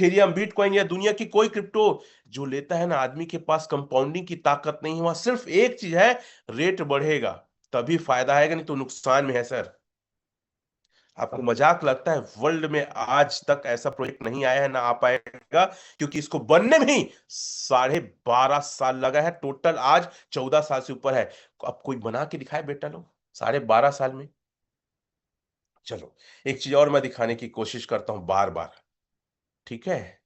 Ethereum, bitcoin या दुनिया की कोई क्रिप्टो जो लेता है ना, आदमी के पास कंपाउंडिंग की ताकत नहीं है। वहां सिर्फ एक चीज है, रेट बढ़ेगा तभी फायदा आएगा, नहीं तो नुकसान में है सर। आपको मजाक लगता है? वर्ल्ड में आज तक ऐसा प्रोजेक्ट नहीं आया है, ना आ पाएगा, क्योंकि इसको बनने में ही 12.5 साल लगा है टोटल। आज 14 साल से ऊपर है। अब कोई बना के दिखाए बेटा लोग 12.5 साल में। चलो, एक चीज और मैं दिखाने की कोशिश करता हूं बार बार, ठीक है?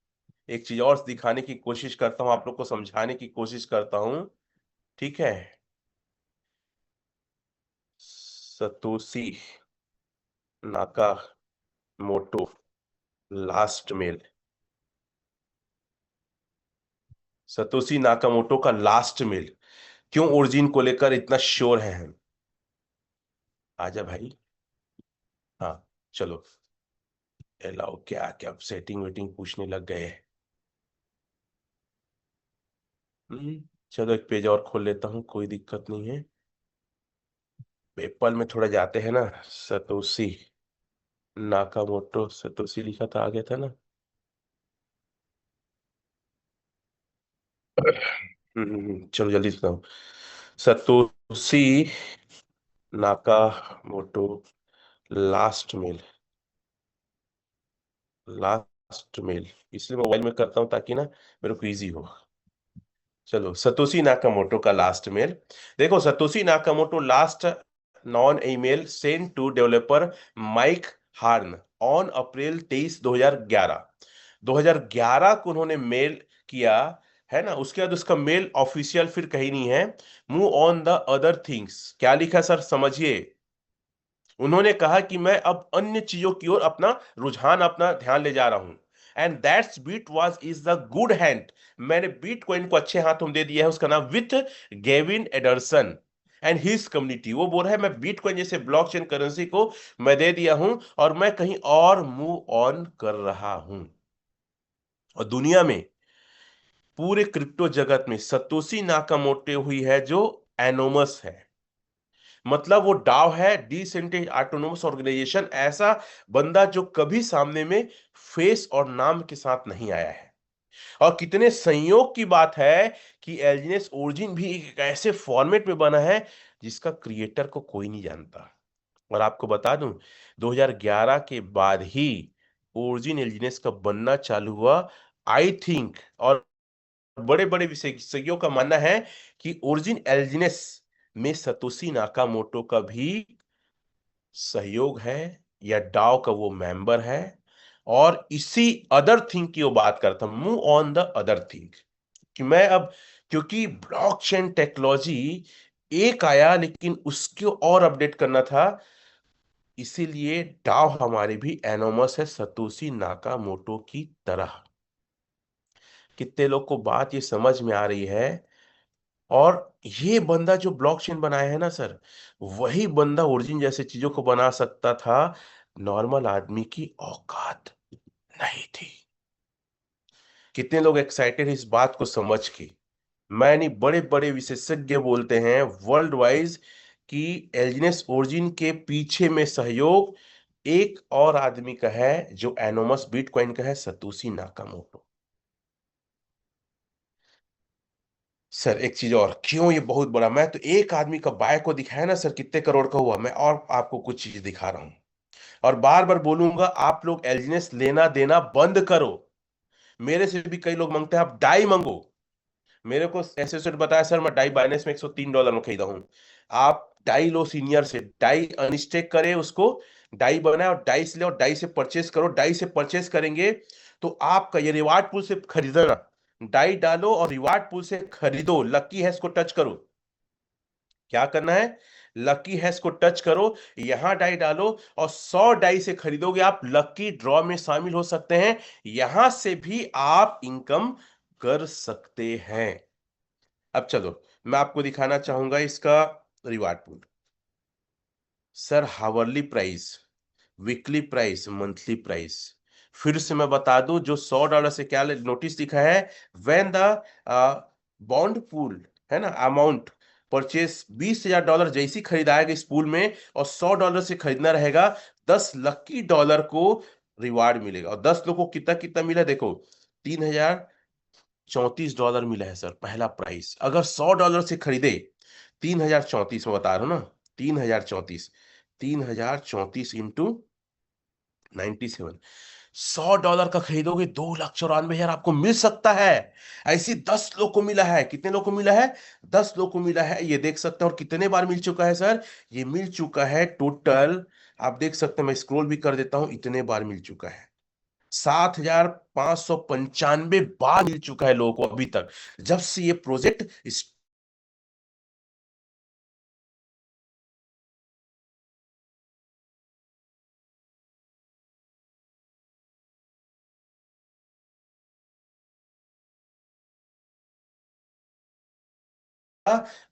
एक चीज और दिखाने की कोशिश करता हूं, आप लोग को समझाने की कोशिश करता हूं, ठीक है? सतोशी नाका मोटो लास्ट मेल। सतोशी नाकामोटो का लास्ट मेल, क्यों ओरिजिन को लेकर इतना श्योर है हम? आजा भाई। हाँ, चलो, अलाउ क्या क्या सेटिंग वेटिंग पूछने लग गए। चलो, एक पेज और खोल लेता हूँ, कोई दिक्कत नहीं है। पेपल में थोड़ा जाते हैं ना। सतोशी नाकामोटो, सतोशी लिखा था, आ गया था ना। चलो जल्दी से बताओ। Satoshi Nakamoto last mail, last mail. इसलिए मोबाइल में करता हूँ ताकि ना मेरे को इजी हो। चलो, सतोशी नाकामोटो का लास्ट मेल। देखो, Satoshi Nakamoto last known email send to developer Mike Hearn on April 23 2011। 2011 को उन्होंने मेल किया, है ना? उसके बाद उसका मेल ऑफिशियल फिर कहीं नहीं है। Move on the other things, क्या लिखा सर समझिए। उन्होंने कहा कि मैं अब अन्य चीजों की ओर अपना रुझान, अपना ध्यान ले जा रहा हूं। And that's beat was is the good hand. मैंने बिटकॉइन को अच्छे हाथों में दे दिया है, उसका नाम with Gavin Andresen and his community. वो बोल रहा है मैं बिटकॉइन जैसे ब्लॉकचेन करेंसी को मैं दे दिया हूं और मैं कहीं और मूव ऑन कर रहा हूं। और दुनिया में, पूरे क्रिप्टो जगत में सतोशी नाकामोटो हुई है जो एनोमस है। मतलब वो डाव है, डिसेंट्रलाइज्ड ऑटोनोमस ऑर्गेनाइजेशन। ऐसा बंदा जो कभी सामने में फेस और नाम के साथ नहीं आया है। और कितने संयोग की बात है कि एल्जिनस ओरिजिन भी एक ऐसे फॉर्मेट में बना है जिसका क्रिएटर को कोई नहीं जानता। और आपको बता दूं, 2011 के बाद ही ओरिजिन एल्जिनस का बनना चालू हुआ, आई थिंक। और बड़े बड़े विशेषज्ञों का मानना है कि ओरिजिन एल्जिनस में सतोशी नाकामोटो का भी सहयोग है, या डाओ का वो मेंबर है। और इसी अदर थिंग की वो बात करता हूं, move on the other thing. कि मैं अब, क्योंकि ब्लॉकचेन टेक्नोलॉजी एक आया लेकिन उसको और अपडेट करना था, इसीलिए डाओ हमारे भी एनोमस है सतोशी नाकामोटो की तरह। कितने लोग को बात ये समझ में आ रही है? और ये बंदा जो ब्लॉकचेन बनाया है ना सर, वही बंदा ओरिजिन जैसे चीजों को बना सकता था। नॉर्मल आदमी की औकात नहीं थी। कितने लोग एक्साइटेड इस बात को समझ के? मैं नहीं, बड़े बड़े विशेषज्ञ बोलते हैं वर्ल्ड वाइज कि एल्जिनस ओरिजिन के पीछे में सहयोग एक और आदमी का है जो एनोमस बिटकॉइन का है, सतोशी नाकामोटो। सर एक चीज और, क्यों ये बहुत बड़ा, मैं तो एक आदमी का बाय को दिखाया ना सर, कितने करोड़ का हुआ। मैं और आपको कुछ चीज दिखा रहा हूं, और बार बार बोलूंगा, आप लोग एलजीनेस लेना देना बंद करो। मेरे से भी कई लोग मांगते हैं आप डाई मंगो। मेरे को ऐसे ऐसे बताया सर, मैं डाई बाइनेंस में $103 में खरीदा हूं। आप डाई लो सीनियर से, डाई अनस्टेक करे उसको, डाई बनाए और डाई से ले और डाई से परचेस करो। डाई से परचेस करेंगे तो आपका ये रिवार्ड पूल से खरीदना, डाई डालो और रिवार्ड पूल से खरीदो, लकी है इसको टच करो। क्या करना है? लकी हैश को टच करो, यहां डाई डालो और 100 डाई से खरीदोगे आप, लकी ड्रॉ में शामिल हो सकते हैं। यहां से भी आप इनकम कर सकते हैं। अब चलो, मैं आपको दिखाना चाहूंगा इसका reward pool. Sir hourly price, weekly price, monthly price. फिर से मैं बता दूं, जो $100 से क्या नोटिस दिखा है, व्हेन द बॉन्ड पूल, है ना, अमाउंट परचेस $20,000 जैसी खरीदाएगा इस पूल में, और $100 से खरीदना रहेगा 10 लकी डॉलर को, रिवार्ड मिलेगा। और 10 लोग को कितना कितना मिला देखो, $3034 मिला है सर पहला प्राइस। अगर $100 से खरीदे, 3034 में बता रहा हूं ना, 3034, 3034 इंटू 97, $100 का खरीदोगे 2,94,000 आपको मिल सकता है। ऐसी 10 लोग को मिला है। कितने लोग को मिला है? 10 लोग को मिला है, ये देख सकते हैं। और कितने बार मिल चुका है सर? ये मिल चुका है टोटल, आप देख सकते हैं, मैं स्क्रॉल भी कर देता हूं, इतने बार मिल चुका है। 7,595 बार मिल चुका है लोगों को अभी तक, जब से ये प्रोजेक्ट।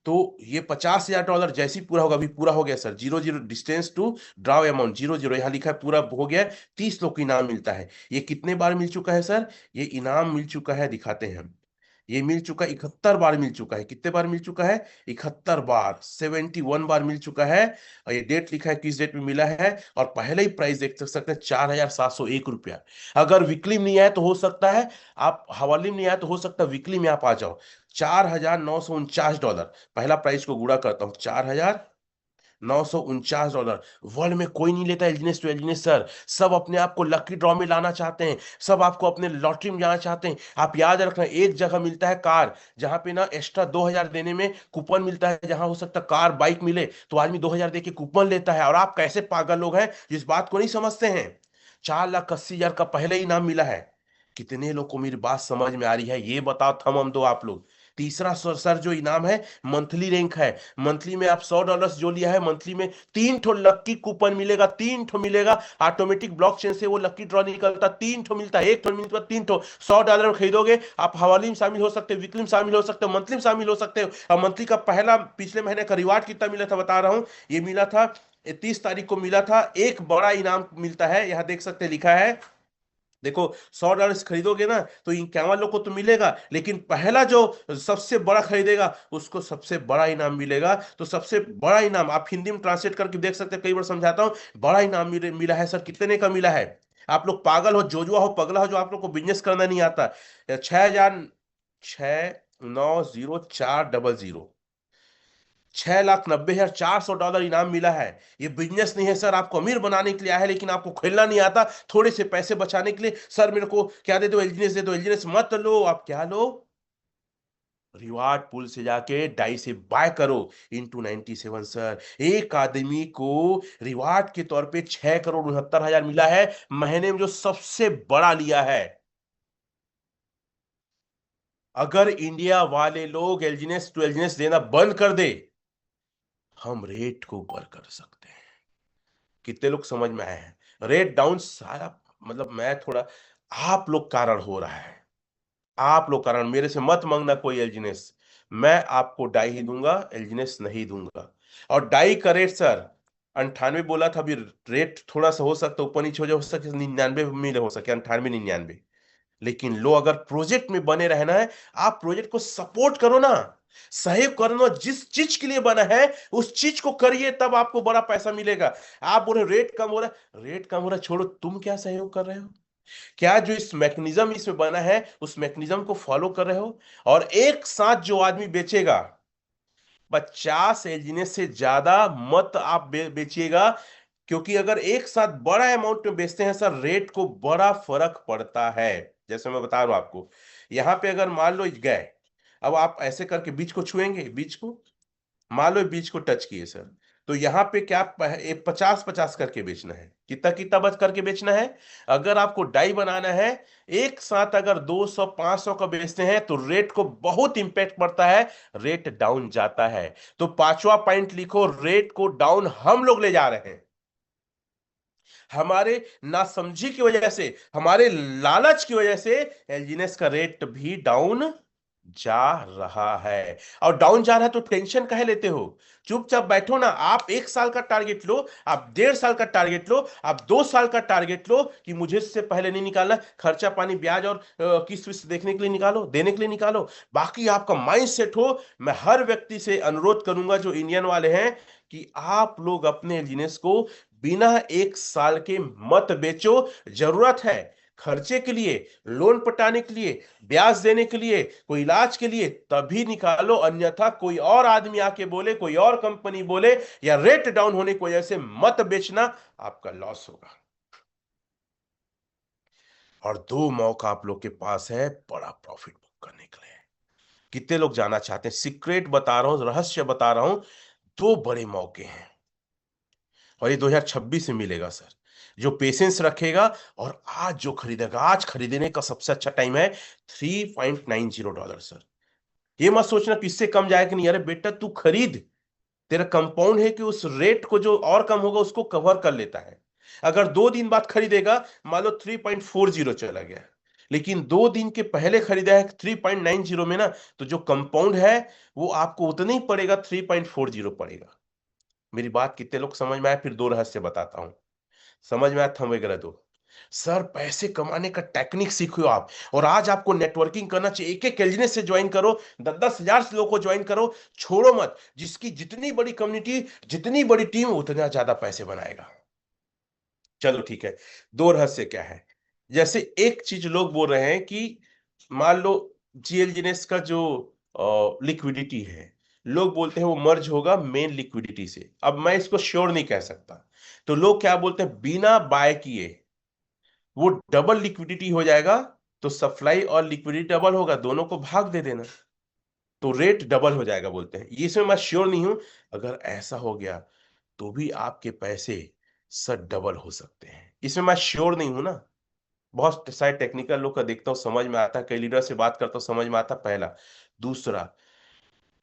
तो ये $50,000 जैसे ही पूरा होगा, अभी पूरा हो गया sir, 00 distance to draw amount 00, यहाँ लिखा है पूरा हो गया है। 30 लोग को इनाम मिलता है। ये कितने बार मिल चुका है सर? ये इनाम मिल चुका है, दिखाते हैं हम। ये मिल चुका 71 बार मिल चुका है। कितने बार मिल चुका है? 71 बार, 71 बार मिल चुका है। और ये डेट लिखा है किस डेट में मिला है। और पहले ही प्राइस देख सकते हैं, $4,701। अगर वीकली में नहीं आया तो हो सकता है आप, हवाली में नहीं आया तो हो सकता है वीकली में आप आ जाओ। $4,949, पहला प्राइस को गुणा करता हूं, $4,949। वर्ल्ड में कोई नहीं लेता एलजीनेस टू एलजीनेस सर। सब अपने आप को लकी ड्रॉ में लाना चाहते हैं, सब आपको अपने लॉटरी में जाना चाहते हैं। आप याद रखना, एक जगह मिलता है कार, जहां पे ना एक्स्ट्रा 2,000 देने में कूपन मिलता है, जहां हो सकता है कार बाइक मिले, तो आदमी 2,000 दे के कूपन लेता है। और आप कैसे पागल लोग हैं जिस बात को नहीं समझते हैं। 4,80,000 का पहले ही इनाम मिला है। कितने लोग को मेरी बात समझ में आ रही है ये बताओ, थम हम दो आप लोग। तीसरा सर जो इनाम है, मंथली रैंक है। मंथली में आप $100 जो लिया है, मंथली में 3 ठो लक्की कूपन मिलेगा, 3 ठो मिलेगा। ऑटोमेटिक ब्लॉकचेन से वो लक्की ड्रॉ निकलता, 3 ठो मिलता है, 1 ठो मिलता है, 3 ठो। $100 में खरीदोगे, आप हवाली में शामिल हो सकते हो, वीकली में शामिल हो सकते हो, मंथली में शामिल हो सकते हो। और मंथली का पहला पिछले महीने का रिवार्ड कितना मिला था बता रहा हूं। ये मिला था 30 तारीख को मिला था। एक बड़ा इनाम मिलता है, यहां देख सकते हैं, लिखा है देखो, $100 खरीदोगे ना तो 51 लोग को तो मिलेगा, लेकिन पहला जो सबसे बड़ा खरीदेगा उसको सबसे बड़ा इनाम मिलेगा। तो सबसे बड़ा इनाम आप हिंदी में ट्रांसलेट करके देख सकते हैं, कई बार समझाता हूं। बड़ा इनाम मिला है सर, कितने का मिला है? आप लोग पागल हो, जोजुआ हो, पगला हो, जो आप लोग को बिजनेस करना नहीं आता। 6,90400, $6,90,400 इनाम मिला है। ये बिजनेस नहीं है सर, आपको अमीर बनाने के लिए आया है, लेकिन आपको खेलना नहीं आता। थोड़े से पैसे बचाने के लिए सर मेरे को क्या दे दो, एलजीनेस दे दो। एलजीनेस मत लो, आप क्या लो, रिवार्ड पूल से जाके डाई से बाय करो। इंटू 97 सर, एक आदमी को रिवार्ड के तौर पे 6,69,000 मिला है महीने में, जो सबसे बड़ा लिया है। अगर इंडिया वाले लोग एलजीनेस टू एलजीनेस देना बंद कर दे, हम रेट को ऊपर कर सकते हैं। कितने लोग समझ में आए हैं? रेट डाउन सारा, मतलब मैं थोड़ा, आप लोग कारण हो रहा है। आप लोग कारण, मेरे से मत मांगना कोई एलजीनेस। मैं आपको डाई ही दूंगा, एलजीनेस नहीं दूंगा। और डाई का रेट सर 98 बोला था, अभी रेट थोड़ा सा हो सकता है ऊपर नीचे हो सके, 99 में हो सके, 98, 99। लेकिन लो, अगर प्रोजेक्ट में बने रहना है, आप प्रोजेक्ट को सपोर्ट करो ना, सहयोग करो। जिस चीज के लिए बना है उस चीज को करिए, तब आपको बड़ा पैसा मिलेगा। आप बोले रेट कम हो रहा है, रेट कम हो रहा है, छोड़ो, तुम क्या सहयोग कर रहे हो? क्या जो इस मैकेनिज्म इसमें बना है उस मैकेनिज्म को फॉलो कर रहे हो? और एक साथ जो आदमी बेचेगा, 50 एलजीने से ज्यादा मत आप बेचिएगा। क्योंकि अगर एक साथ बड़ा अमाउंट में बेचते हैं सर, रेट को बड़ा फर्क पड़ता है। जैसे मैं बता रहा हूं आपको, यहां पे अगर मान लो गए, अब आप ऐसे करके बीच को छुएंगे, बीच को, मान लो बीच को टच किए सर, तो यहाँ पे क्या 50-50 करके बेचना है। कितना कितना बच करके बेचना है? अगर आपको डाई बनाना है, एक साथ अगर 200-500 का बेचते हैं तो रेट को बहुत इंपैक्ट पड़ता है, रेट डाउन जाता है। तो पांचवा पॉइंट लिखो, रेट को डाउन हम लोग ले जा रहे हैं। हमारे नासमझी की वजह से, हमारे लालच की वजह से एलजीनेस का रेट भी डाउन जा रहा है। और डाउन जा रहा है तो टेंशन काहे लेते हो? चुपचाप बैठो ना। आप 1 साल का टारगेट लो, आप 1.5 साल का टारगेट लो, आप 2 साल का टारगेट लो, कि मुझे इससे पहले नहीं निकालना। खर्चा पानी ब्याज और किस्त विस्त देखने के लिए निकालो, देने के लिए निकालो। बाकी आपका माइंड सेट हो। मैं हर व्यक्ति से अनुरोध करूंगा जो इंडियन वाले हैं, कि आप लोग अपने बिजनेस को बिना 1 साल के मत बेचो। जरूरत है खर्चे के लिए, लोन पटाने के लिए, ब्याज देने के लिए, कोई इलाज के लिए, तभी निकालो, अन्यथा कोई और आदमी आके बोले, कोई और कंपनी बोले या रेट डाउन होने की वजह से मत बेचना, आपका लॉस होगा। और दो मौका आप लोग के पास है बड़ा प्रॉफिट बुक करने के लिए। कितने लोग जाना चाहते हैं? सीक्रेट बता रहा हूं, रहस्य बता रहा हूं। दो बड़े मौके हैं और ये 2026 में मिलेगा सर। जो पेशेंस रखेगा और आज जो खरीदेगा, आज खरीदने का सबसे अच्छा टाइम है। $3.90 सर। ये मत सोचना कि इससे कम जाएगा नहीं, अरे बेटा तू खरीद। तेरा कंपाउंड है कि उस रेट को जो और कम होगा उसको कवर कर लेता है। अगर 2 दिन बाद खरीदेगा, मान लो 3.40 चला गया, लेकिन 2 दिन के पहले खरीदा है 3.90 में ना, तो जो कंपाउंड है वो आपको उतना ही पड़ेगा, 3.40 पड़ेगा। मेरी बात कितने लोग समझ में आया? फिर दो रहस्य बताता हूं। समझ में आया? थम वगैरह दो। सर पैसे कमाने का टेक्निक सीखो आप। और आज आपको नेटवर्किंग करना चाहिए। एक एक एलजीनेस से ज्वाइन करो, 10-10 हजार लोगों को ज्वाइन करो। छोड़ो मत। जिसकी जितनी बड़ी कम्युनिटी, जितनी बड़ी टीम, उतना ज्यादा पैसे बनाएगा। चलो ठीक है। दो रहस्य क्या है? जैसे एक चीज लोग बोल रहे हैं कि मान लो जीएलजीनेस का जो लिक्विडिटी है, लोग बोलते हैं वो मर्ज होगा मेन लिक्विडिटी से। अब मैं इसको श्योर नहीं कह सकता। तो लोग क्या बोलते हैं, बिना बाय किए वो डबल लिक्विडिटी हो जाएगा। तो सप्लाई और लिक्विडिटी डबल होगा, दोनों को भाग दे देना, तो रेट डबल हो जाएगा बोलते हैं। ये इसमें मैं श्योर नहीं हूं। अगर ऐसा हो गया तो भी आपके पैसे सर डबल हो सकते हैं, इसमें मैं श्योर नहीं हूं ना। बहुत सारे टेक्निकल लोग का देखता हूँ, समझ में आता है, कई लीडर से बात करता हूँ, समझ में आता। पहला। दूसरा,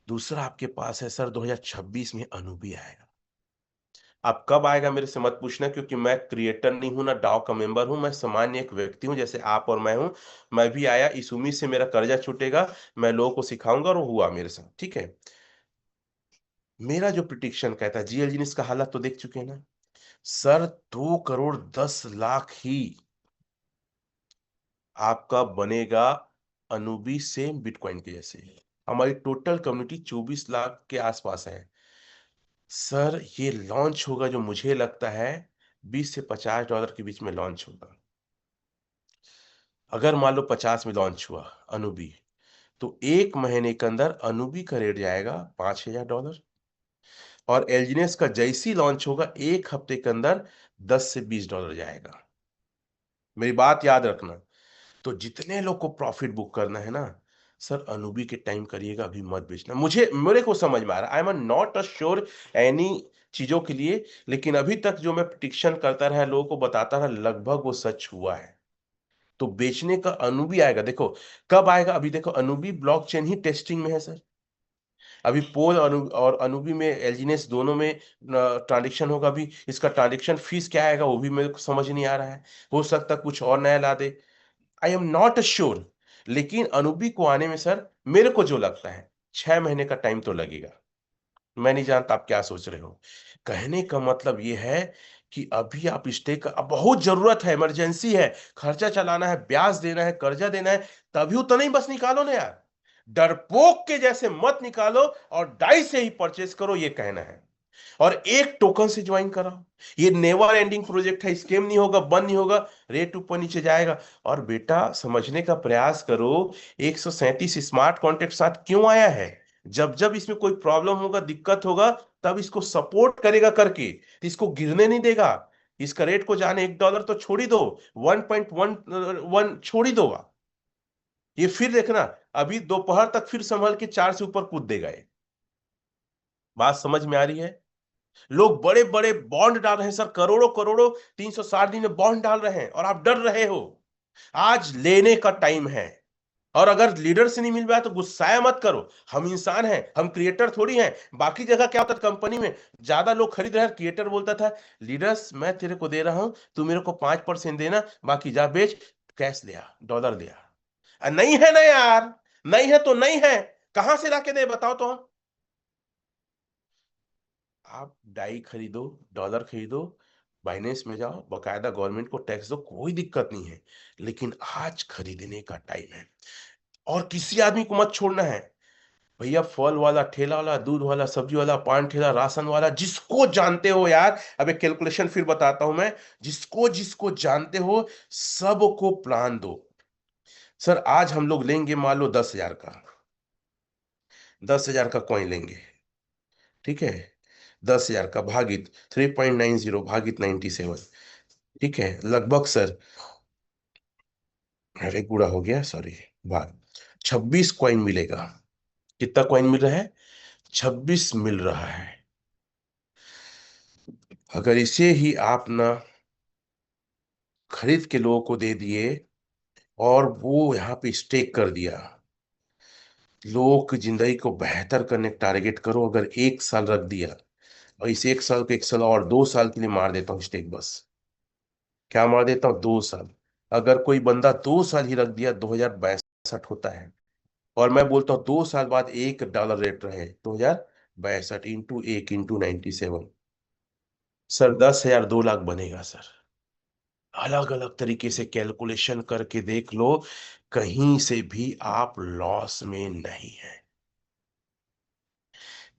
दूसरा आपके पास है सर 2026 में अनुभवी आएगा। अब कब आएगा मेरे से मत पूछना, क्योंकि मैं क्रिएटर नहीं हूं ना डाउ का मेंबर हूं। मैं सामान्य एक व्यक्ति हूं जैसे आप और मैं हूं। मैं भी आया इस उम्मीद से मेरा कर्जा छूटेगा, मैं लोगों को सिखाऊंगा, और वो हुआ मेरे साथ। ठीक है। मेरा जो प्रिडिक्शन कहता है, जीएलजी ने इसका हालत तो देख चुके हैं ना सर। 2 करोड़ 10 लाख ही आपका बनेगा अनुबी, सेम बिटकॉइन के जैसे। हमारी टोटल कम्युनिटी 24 लाख के आसपास है सर। ये लॉन्च होगा जो मुझे लगता है $20 से $50 के बीच में लॉन्च होगा। अगर मान लो 50 में लॉन्च हुआ अनुबी, तो 1 महीने के अंदर अनुबी का रेट जाएगा $5,000। और एलजीनेस का जैसी लॉन्च होगा 1 हफ्ते के अंदर $10 से $20 जाएगा। मेरी बात याद रखना। तो जितने लोग को प्रॉफिट बुक करना है ना सर, अनुबी के टाइम करिएगा, अभी मत बेचना। मुझे, मेरे को समझ में आ रहा है, I am not a sure any चीजों के लिए, लेकिन अभी तक जो मैं प्रिडिक्शन करता रहा, लोगों को बताता रहा, लगभग वो सच हुआ है। तो बेचने का अनुबी आएगा। देखो कब आएगा, अभी देखो अनुबी ब्लॉकचेन ही टेस्टिंग में है सर। अभी पोल और अनुबी में, एलजीनेस दोनों में ट्रांजेक्शन होगा। अभी इसका ट्रांजेक्शन फीस क्या आएगा वो भी मेरे को समझ नहीं आ रहा है। हो सकता है कुछ और नया ला दे, आई एम नॉट श्योर। लेकिन अनुबी को आने में सर, मेरे को जो लगता है 6 महीने का टाइम तो लगेगा। मैं नहीं जानता आप क्या सोच रहे हो। कहने का मतलब ये है कि अभी आप स्टे का, अब बहुत जरूरत है, इमरजेंसी है, खर्चा चलाना है, ब्याज देना है, कर्जा देना है, तभी तो नहीं, बस निकालो ना यार। डरपोक के जैसे मत निकालो और डाई से ही परचेस करो, ये कहना है। और एक टोकन से ज्वाइन कराओ। ये नेवर एंडिंग प्रोजेक्ट है, स्केम नहीं होगा, बंद नहीं होगा, रेट ऊपर नीचे जाएगा। और बेटा समझने का प्रयास करो, 137 स्मार्ट कॉन्ट्रैक्ट साथ क्यों आया है। जब जब इसमें कोई प्रॉब्लम होगा, दिक्कत होगा, तब इसको सपोर्ट करेगा करके, तो इसको गिरने नहीं देगा। इसका रेट को जाने $1 तो छोड़ ही दो, 1.11 छोड़ ही दो। ये फिर देखना, अभी दोपहर तक फिर संभल के 4 से ऊपर कूद देगा ये। बात समझ में आ रही है? लोग बड़े बड़े बॉन्ड डाल रहे हैं सर, करोड़ों करोड़ों, 360 दिन में बॉन्ड डाल रहे हैं, और आप डर रहे हो। आज लेने का टाइम है। और अगर लीडर से नहीं मिल रहा है तो गुस्साया मत करो। हम इंसान हैं, हम क्रिएटर थोड़ी हैं। बाकी जगह क्या होता था, कंपनी में ज्यादा लोग खरीद रहे हैं, क्रिएटर बोलता था, लीडर्स मैं तेरे को दे रहा हूं, तू मेरे को 5% देना, बाकी जा बेच, कैश दिया, डॉलर दिया। नहीं है ना यार, नहीं है तो नहीं है, कहां से लाके दे बताओ तो हम। आप डाई खरीदो, डॉलर खरीदो, बाइनेंस में जाओ, बकायदा गवर्नमेंट को टैक्स दो, कोई दिक्कत नहीं है। लेकिन आज खरीदने का टाइम है, और किसी आदमी को मत छोड़ना है। भैया फल वाला, ठेला वाला, दूध वाला, सब्जी वाला, पान ठेला, राशन वाला, जिसको जानते हो यार, अब एक कैलकुलेशन फिर बताता हूं मैं, जिसको जिसको जानते हो सबको प्लान दो। सर आज हम लोग लेंगे मान लो 10,000 का, 10,000 का कॉइन लेंगे, ठीक है। 10,000 का भागित 3.90 भागित 97, ठीक है, लगभग सर, अरे पूरा हो गया सॉरी, भाग 26 कॉइन मिलेगा। कितना कॉइन मिल रहा है? 26 मिल रहा है। अगर इसे ही आप ना खरीद के लोगों को दे दिए और वो यहाँ पे स्टेक कर दिया, लोगों की जिंदगी को बेहतर करने का टारगेट करो, अगर 1 साल रख दिया, और इस 1 साल को 1 साल और 2 साल के लिए मार देता हूँ स्टेक, बस क्या मार देता हूँ, 2 साल। अगर कोई बंदा 2 साल ही रख दिया, 2062 होता है, और मैं बोलता हूँ 2 साल बाद $1 रेट रहे, 2062 इंटू 1 इंटू 97, सर 10,000 2 लाख बनेगा सर। अलग अलग तरीके से कैलकुलेशन करके देख लो, कहीं से भी आप लॉस में नहीं है।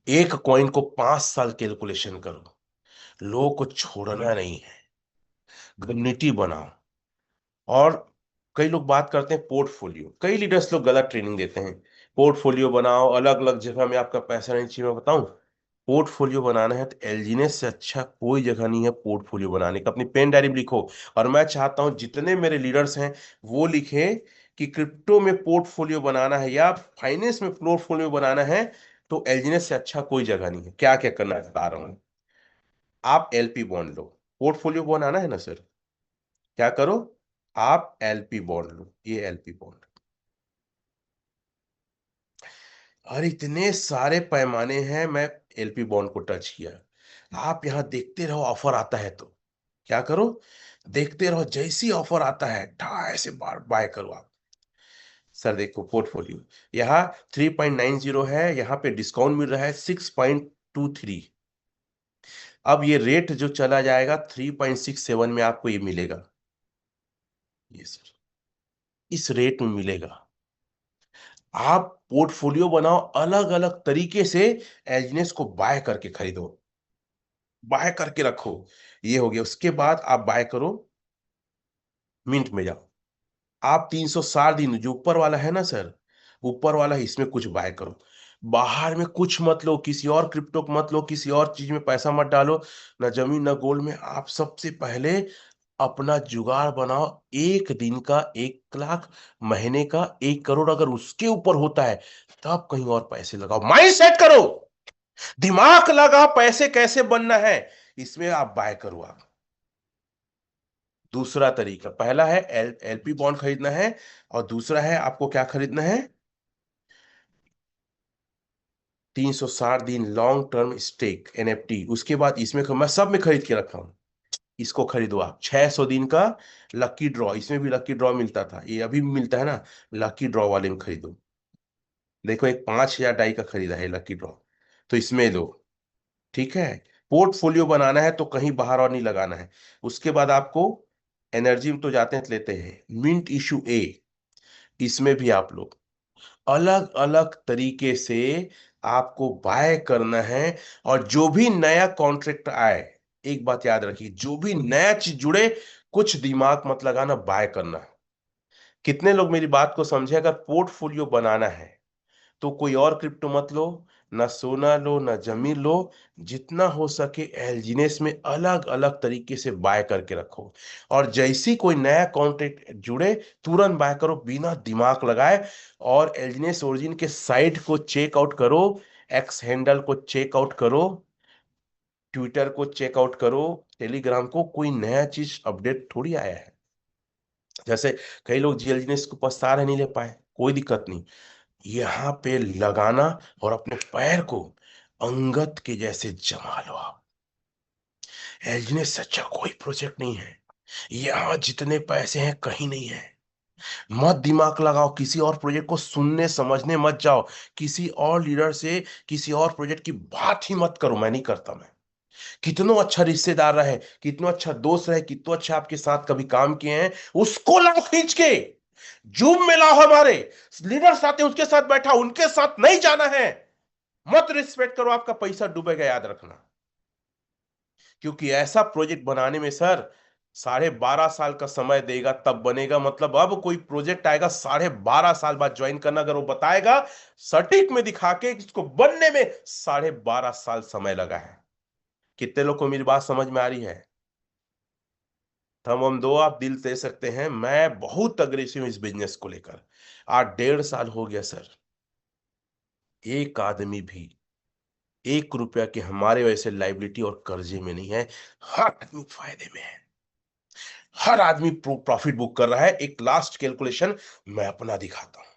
एक कॉइन को 5 साल कैलकुलेशन करो, लोगों को छोड़ना नहीं है, कम्युनिटी बनाओ। और कई लोग बात करते हैं पोर्टफोलियो, कई लीडर्स लोग गलत ट्रेनिंग देते हैं, पोर्टफोलियो बनाओ, अलग अलग जगह में आपका पैसा नहीं चाहिए। मैं बताऊं, पोर्टफोलियो बनाना है तो एलजीनेस से अच्छा कोई जगह नहीं है पोर्टफोलियो बनाने का। अपनी पेन डायरी में लिखो, और मैं चाहता हूं जितने मेरे लीडर्स हैं वो लिखें कि क्रिप्टो में पोर्टफोलियो बनाना है या फाइनेंस में पोर्टफोलियो बनाना है तो एलजीनेस से अच्छा कोई जगह नहीं है। क्या क्या करना है बता रहा हूं। आप एलपी बॉन्ड लो, पोर्टफोलियो बनाना है ना सर, क्या करो, आप एलपी बॉन्ड लो, ये एलपी बॉन्ड। और इतने सारे पैमाने हैं, मैं एलपी बॉन्ड को टच किया। आप यहां देखते रहो, ऑफर आता है तो क्या करो, देखते रहो, जैसी ऑफर आता है ढाई से बार बाय करो आप। सर देखो पोर्टफोलियो, यहाँ 3.90 है, यहाँ पे डिस्काउंट मिल रहा है 6.23। अब ये रेट जो चला जाएगा 3.67 में आपको ये मिलेगा, ये सर इस रेट में मिलेगा। आप पोर्टफोलियो बनाओ, अलग अलग तरीके से एजनेस को बाय करके खरीदो, बाय करके रखो। ये हो गया, उसके बाद आप बाय करो, मिंट में जाओ, आप 360 दिन जो ऊपर वाला है ना सर, ऊपर वाला है, इसमें कुछ बाय करो। बाहर में कुछ मत लो, किसी और क्रिप्टो मत लो, किसी और चीज में पैसा मत डालो, ना जमीन ना गोल्ड में। आप सबसे पहले अपना जुगाड़ बनाओ, 1 दिन का 1 लाख, महीने का 1 करोड़, अगर उसके ऊपर होता है तब कहीं और पैसे लगाओ। माइंड सेट करो, दिमाग लगा, पैसे कैसे बनना है, इसमें आप बाय करो आप। दूसरा तरीका, पहला है एलपी बॉन्ड खरीदना है, और दूसरा है आपको क्या खरीदना है, 360 दिन लॉन्ग टर्म स्टेक एनएफटी। उसके बाद इसमें मैं सब में खरीद के रखा हूं, इसको खरीदो आप। 600 दिन का लकी ड्रॉ, इसमें भी लकी ड्रॉ मिलता था, ये अभी भी मिलता है ना, लकी ड्रॉ वाले में खरीदो। देखो एक 5,000 डाई का खरीदा है लकी ड्रॉ, तो इसमें लो, ठीक है। पोर्टफोलियो बनाना है तो कहीं बाहर और नहीं लगाना है। उसके बाद आपको एनर्जी में तो जाते हैं तो लेते हैं मिंट इशू ए, इसमें भी आप लोग अलग अलग तरीके से आपको बाय करना है। और जो भी नया कॉन्ट्रैक्ट आए, एक बात याद रखिए, जो भी नया चीज जुड़े, कुछ दिमाग मत लगाना, बाय करना। कितने लोग मेरी बात को समझे, अगर पोर्टफोलियो बनाना है तो कोई और क्रिप्टो मत लो, ना सोना लो ना जमीन लो, जितना हो सके एलजीनेस में अलग अलग तरीके से बाय करके रखो। और जैसी कोई नया कॉन्ट्रैक्ट जुड़े, तुरंत बाय करो बिना दिमाग लगाए। और एलजीनेस ओरिजिन के साइट को चेकआउट करो, एक्स हैंडल को चेकआउट करो, ट्विटर को चेकआउट करो, टेलीग्राम को, कोई नया चीज अपडेट थोड़ी आया है। जैसे कई लोग जीएलजीनेस को पछता रहे, नहीं ले पाए, कोई दिक्कत नहीं, यहाँ पे लगाना और अपने पैर को अंगद के जैसे जमा लो आप। एलजी से अच्छा कोई प्रोजेक्ट नहीं है, यहाँ जितने पैसे हैं कहीं नहीं है। मत दिमाग लगाओ, किसी और प्रोजेक्ट को सुनने समझने मत जाओ, किसी और लीडर से किसी और प्रोजेक्ट की बात ही मत करो, मैं नहीं करता। मैं कितना अच्छा रिश्तेदार रहे, कितना अच्छा दोस्त रहे, कितना अच्छा आपके साथ कभी काम किए हैं, उसको लाओ खींच के, जूम में लाओ हमारे, लीडर्स आते हैं उसके साथ बैठा, उनके साथ नहीं जाना है, मत रिस्पेक्ट करो, आपका पैसा डूबेगा, याद रखना। क्योंकि ऐसा प्रोजेक्ट बनाने में सर 12.5 साल का समय देगा तब बनेगा। मतलब अब कोई प्रोजेक्ट आएगा 12.5 साल बाद ज्वाइन करना, अगर वो बताएगा सटीक में दिखा के इसको बनने में 12.5 साल समय लगा है। कितने लोग को मेरी बात समझ में आ रही है? हम दो आप दिल दे सकते हैं, मैं बहुत अग्रेसिव हूं इस बिजनेस को लेकर। आज 1.5 साल हो गया सर, एक आदमी भी 1 रुपया के हमारे वैसे लाइबिलिटी और कर्जे में नहीं है। हर आदमी फायदे में है, हर आदमी प्रॉफिट बुक कर रहा है। एक लास्ट कैलकुलेशन मैं अपना दिखाता हूं,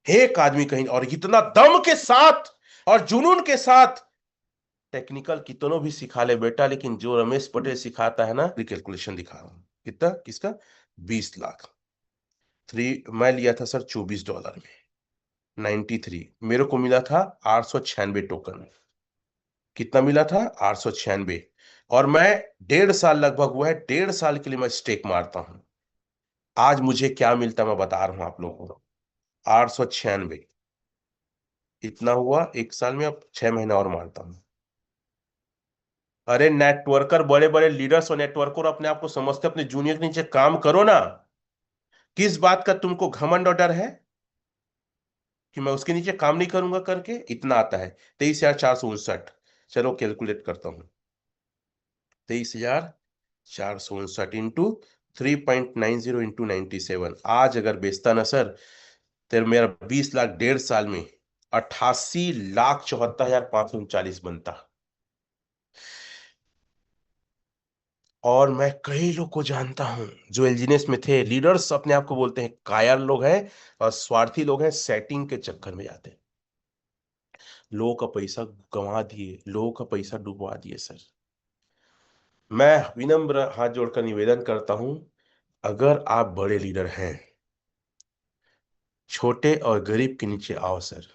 एक आदमी कहीं, और इतना दम के साथ और जुनून के साथ, टेक्निकल कितनों भी सिखा ले बेटा, लेकिन जो रमेश पटेल सिखाता है ना, कैलकुलेशन दिखा रहा हूं। कितना? किसका? 20 लाख। मैं लिया था सर $24 में, 93, मेरे को मिला था 896 टोकन। कितना मिला था? 896। और मैं 1.5 साल लगभग हुआ है, 1.5 साल के लिए मैं स्टेक मारता हूं। आज मुझे क्या मिलता मैं बता रहा हूं आप लोगों को, 896। इतना हुआ 1 साल में, अब 6 महीना और मारता हूं। अरे नेटवर्कर, बड़े बड़े लीडर्स और नेटवर्कर अपने आप को समझते, अपने जूनियर के नीचे काम करो ना। किस बात का तुमको घमंड और डर है कि मैं उसके नीचे काम नहीं करूंगा करके? इतना आता है, 23,459। चलो कैलकुलेट करता हूं, 23,459 इंटू 3.90 इंटू 97। आज अगर बेचता ना सर, तेरे मेरा 20 लाख 1.5 साल में 88,74,539 बनता। और मैं कई लोग को जानता हूं जो एलजीनेस में थे, लीडर्स अपने आप को बोलते हैं, कायर लोग हैं और स्वार्थी लोग हैं, सेटिंग के चक्कर में जाते हैं, लोगों का पैसा गंवा दिए, लोगों का पैसा डुबवा दिए सर। मैं विनम्र हाथ जोड़कर निवेदन करता हूं, अगर आप बड़े लीडर हैं, छोटे और गरीब के नीचे आओ सर।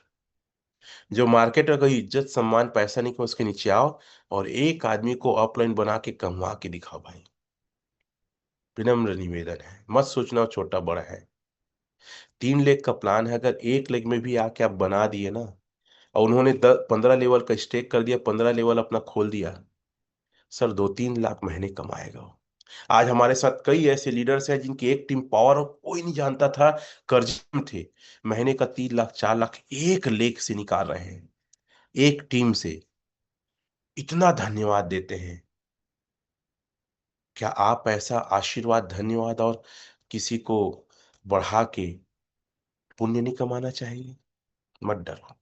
जो मार्केट में कोई इज्जत सम्मान पैसा नहीं, कि उसके नीचे आओ और एक आदमी को अपलाइन बना के कमवा के दिखाओ भाई। विनम्र निवेदन है, मत सोचना वो छोटा बड़ा है। 3 लेग का प्लान है, अगर 1 लेग में भी आके आप बना दिए ना, और उन्होंने 15 लेवल का स्टेक कर दिया, 15 लेवल अपना खोल दिया, सर 2-3 लाख महीने कमाएगा वो। आज हमारे साथ कई ऐसे लीडर्स हैं जिनकी एक टीम पावर कोई नहीं जानता था, कर्ज में थे, महीने का 3 लाख 4 लाख 1 लेग से निकाल रहे हैं, एक टीम से। इतना धन्यवाद देते हैं। क्या आप ऐसा आशीर्वाद, धन्यवाद और किसी को बढ़ा के पुण्य नहीं कमाना चाहिए? मत डरो,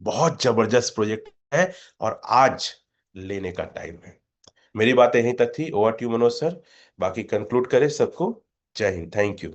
बहुत जबरदस्त प्रोजेक्ट है और आज लेने का टाइम है। मेरी बातें यहीं तक थी। ओवर टू मनोज सर, बाकी कंक्लूड करें सबको। जय हिंद, थैंक यू।